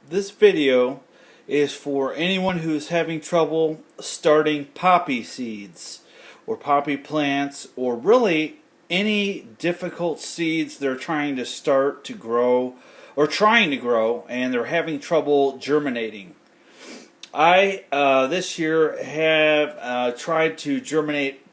This video is for anyone who's having trouble starting poppy seeds or poppy plants, or really any difficult seeds they're trying to start to grow or trying to grow and they're having trouble germinating. I this year have tried to germinate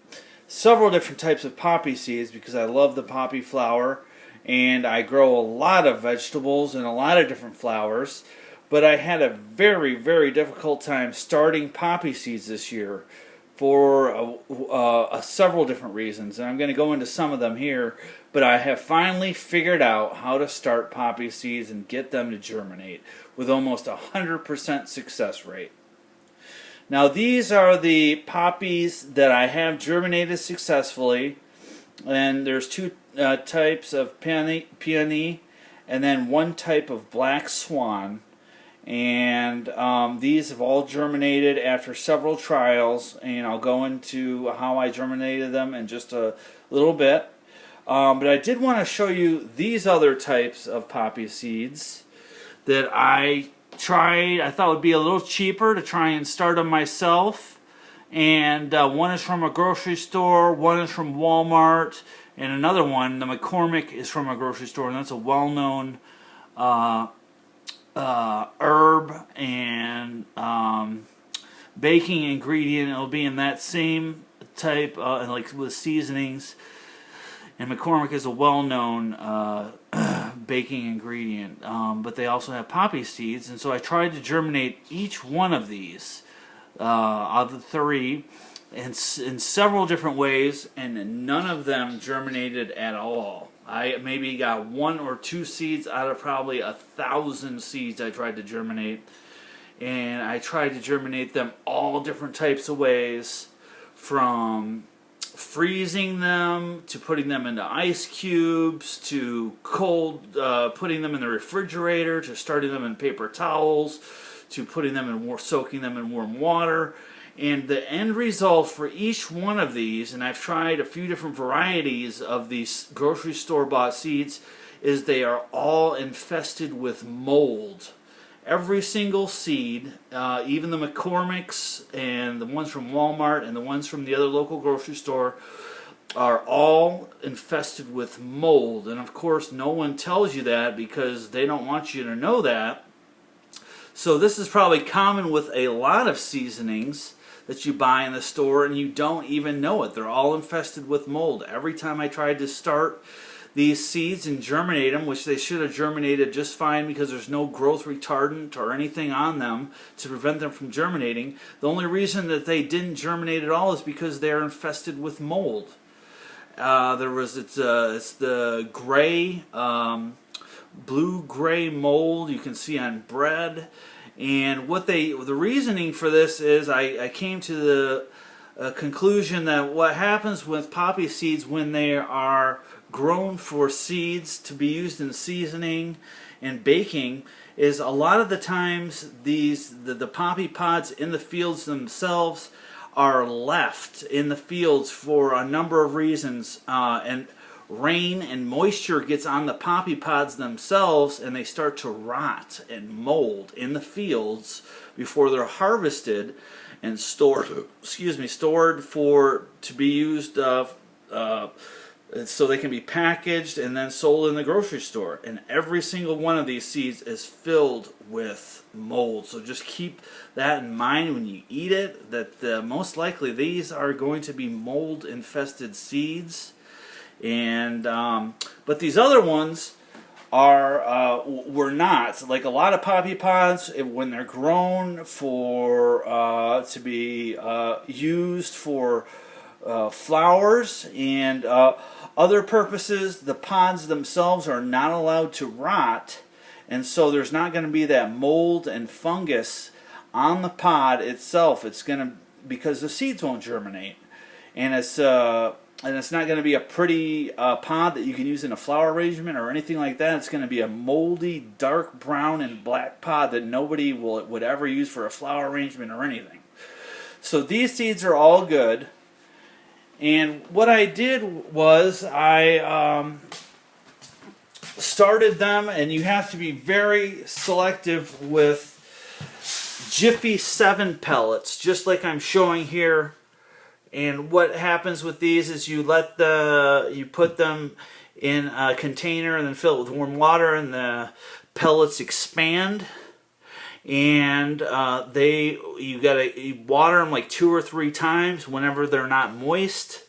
several different types of poppy seeds because I love the poppy flower, and I grow a lot of vegetables and a lot of different flowers, but I had a very difficult time starting poppy seeds this year for several different reasons, and I'm going to go into some of them here. But I have finally figured out how to start poppy seeds and get them to germinate with almost 100% success rate. Now, these are the poppies that I have germinated successfully, and there's two types of peony and then one type of black swan. And these have all germinated after several trials, and I'll go into how I germinated them in just a little bit. But I did want to show you these other types of poppy seeds that I tried. I thought it would be a little cheaper to try and start them myself. And one is from a grocery store, one is from Walmart, and another one, the McCormick, is from a grocery store, and that's a well-known herb and baking ingredient. It'll be in that same type, like with seasonings. And McCormick is a well-known baking ingredient, but they also have poppy seeds. And so I tried to germinate each one of these of the three in several different ways, and none of them germinated at all. I maybe got one or two seeds out of probably 1,000 seeds I tried to germinate. And I tried to germinate them all different types of ways, from freezing them to putting them into ice cubes to cold, putting them in the refrigerator, to starting them in paper towels, to putting them in soaking them in warm water. And the end result for each one of these, and I've tried a few different varieties of these grocery store bought seeds, is they are all infested with mold. Every single seed, even the McCormick's and the ones from Walmart and the ones from the other local grocery store, are all infested with mold. And of course no one tells you that because they don't want you to know that. So this is probably common with a lot of seasonings that you buy in the store, and you don't even know it. They're all infested with mold. Every time I tried to start these seeds and germinate them, which they should have germinated just fine because there's no growth retardant or anything on them to prevent them from germinating, the only reason that they didn't germinate at all is because they're infested with mold. It's the gray, blue-gray mold you can see on bread. And the reasoning for this is I came to the conclusion that what happens with poppy seeds when they are grown for seeds to be used in seasoning and baking is a lot of the times the poppy pods in the fields themselves are left in the fields for a number of reasons, and rain and moisture gets on the poppy pods themselves, and they start to rot and mold in the fields before they're harvested and stored to be used so they can be packaged and then sold in the grocery store. And every single one of these seeds is filled with mold. So just keep that in mind when you eat it, that most likely these are going to be mold infested seeds. And but these other ones were not. Like a lot of poppy pods, when they're grown for to be used for flowers and other purposes, the pods themselves are not allowed to rot, and so there's not going to be that mold and fungus on the pod itself. It's going to, because the seeds won't germinate, and it's not going to be a pretty pod that you can use in a flower arrangement or anything like that. It's going to be a moldy, dark brown and black pod that nobody would ever use for a flower arrangement or anything. So these seeds are all good. And what I did was I started them, and you have to be very selective with Jiffy 7 pellets, just like I'm showing here. And what happens with these is you put them in a container and then fill it with warm water, and the pellets expand. And you gotta water them like 2 or 3 times whenever they're not moist.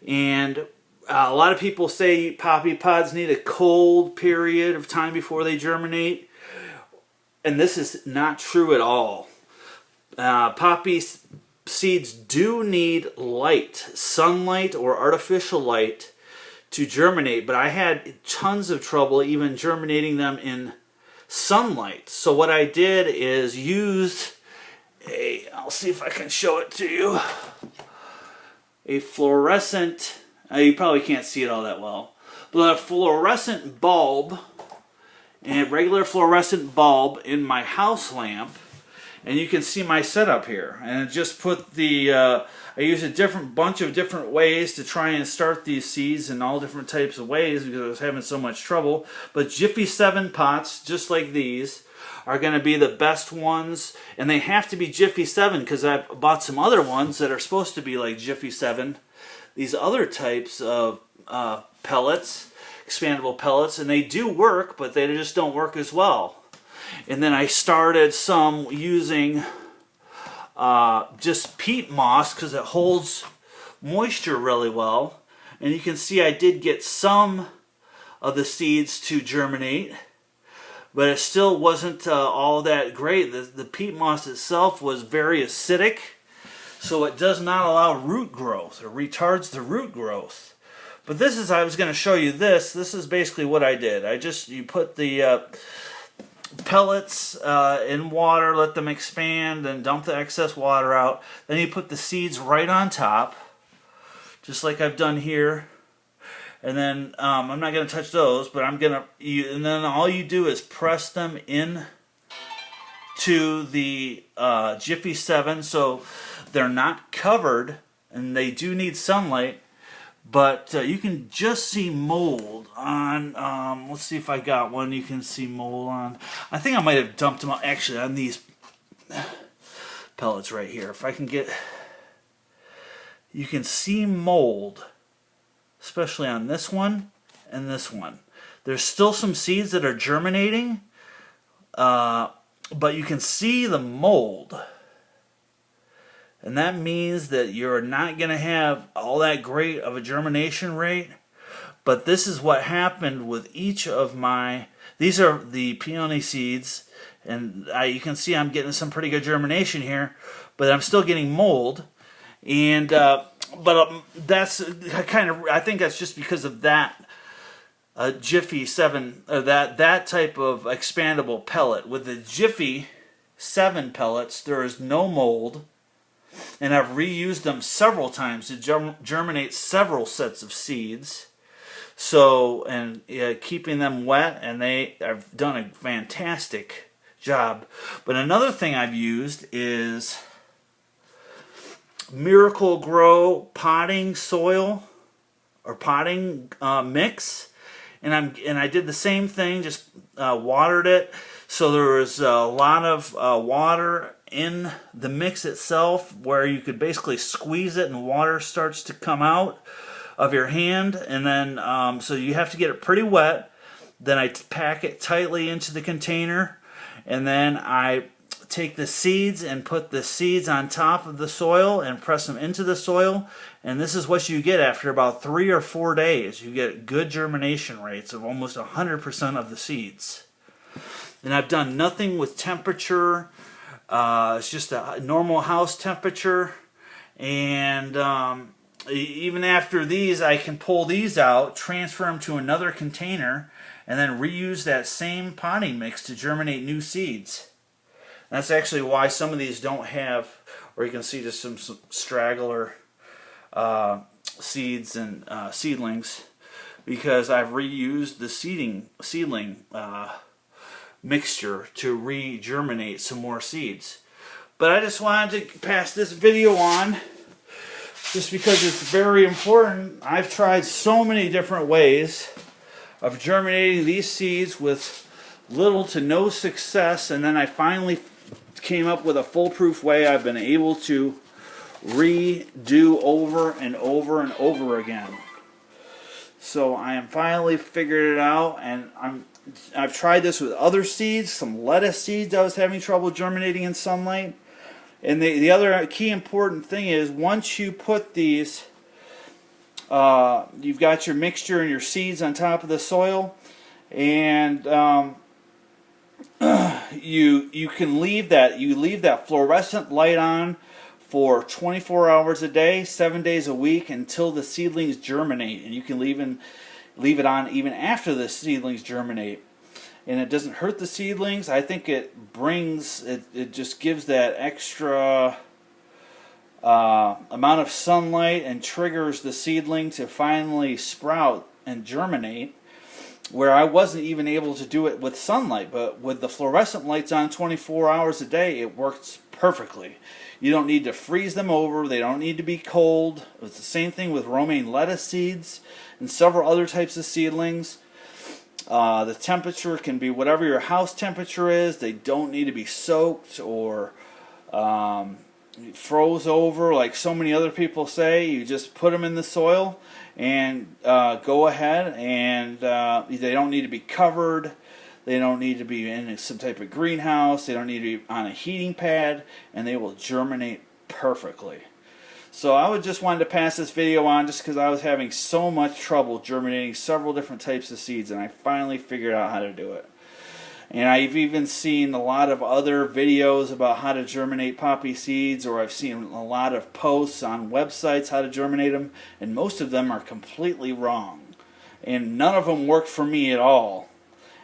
And a lot of people say poppy pods need a cold period of time before they germinate, and this is not true at all. Poppy seeds do need light, sunlight or artificial light to germinate, but I had tons of trouble even germinating them in sunlight. So what I did is used I'll see if I can show it to you, a fluorescent, you probably can't see it all that well, but a fluorescent bulb, and a regular fluorescent bulb in my house lamp. And you can see my setup here. And I just put I used a bunch of different ways to try and start these seeds in all different types of ways because I was having so much trouble. But Jiffy 7 pots, just like these, are going to be the best ones. And they have to be Jiffy 7 because I've bought some other ones that are supposed to be like Jiffy 7. These other types of pellets, expandable pellets, and they do work, but they just don't work as well. And then I started some using just peat moss because it holds moisture really well. And you can see I did get some of the seeds to germinate, but it still wasn't all that great. The peat moss itself was very acidic, so it does not allow root growth or retards the root growth. But this is, I was going to show you this. This is basically what I did. You put the pellets in water, let them expand, then dump the excess water out. Then you put the seeds right on top, just like I've done here. And then I'm not going to touch those, but and then all you do is press them in to the Jiffy 7, so they're not covered, and they do need sunlight. But you can just see mold on, let's see if I got one you can see mold on. I think I might have dumped them out, actually, on these pellets right here. If I can get, you can see mold, especially on this one and this one. There's still some seeds that are germinating, but you can see the mold. And that means that you're not going to have all that great of a germination rate. But this is what happened with each of these are the peony seeds. And you can see I'm getting some pretty good germination here. But I'm still getting mold. And that's kind of, I think that's just because of that Jiffy 7, or that type of expandable pellet. With the Jiffy 7 pellets, there is no mold. And I've reused them several times to germinate several sets of seeds. So, and keeping them wet, and I've done a fantastic job. But another thing I've used is Miracle Grow potting soil or potting mix, and I did the same thing, just watered it. So there was a lot of water in the mix itself, where you could basically squeeze it and water starts to come out of your hand. And then so you have to get it pretty wet. Then I pack it tightly into the container, and then I take the seeds and put the seeds on top of the soil and press them into the soil. And this is what you get after about 3 or 4 days. You get good germination rates of almost 100% of the seeds. And I've done nothing with temperature. It's just a normal house temperature. And even after these, I can pull these out, transfer them to another container, and then reuse that same potting mix to germinate new seeds. That's actually why some of these don't have, or you can see just some straggler seeds and seedlings, because I've reused the seedling mixture to re-germinate some more seeds. But I just wanted to pass this video on just because it's very important. I've tried so many different ways. of germinating these seeds with little to no success, and then I finally came up with a foolproof way I've been able to redo over and over and over again. So I am finally figured it out, and I've tried this with other seeds, some lettuce seeds I was having trouble germinating in sunlight. And the other key important thing is, once you put these, you've got your mixture and your seeds on top of the soil, and you can leave that fluorescent light on for 24 hours a day, 7 days a week, until the seedlings germinate, and you can leave it on even after the seedlings germinate. And it doesn't hurt the seedlings. I think it just gives that extra amount of sunlight and triggers the seedling to finally sprout and germinate, where I wasn't even able to do it with sunlight. But with the fluorescent lights on 24 hours a day, it works perfectly. You don't need to freeze them over. They don't need to be cold. It's the same thing with romaine lettuce seeds and several other types of seedlings. The temperature can be whatever your house temperature is. They don't need to be soaked or froze over like so many other people say. You just put them in the soil and go ahead, and they don't need to be covered. They don't need to be in some type of greenhouse. They don't need to be on a heating pad, and they will germinate perfectly. So I just wanted to pass this video on just because I was having so much trouble germinating several different types of seeds, and I finally figured out how to do it. And I've even seen a lot of other videos about how to germinate poppy seeds, or I've seen a lot of posts on websites how to germinate them, and most of them are completely wrong. And none of them worked for me at all.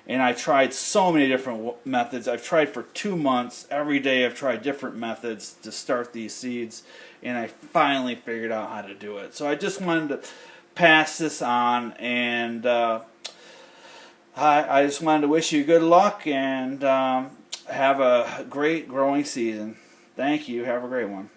And I tried so many different methods. I've tried for 2 months. Every day I've tried different methods to start these seeds, and I finally figured out how to do it. So I just wanted to pass this on, and I just wanted to wish you good luck and have a great growing season. Thank you. Have a great one.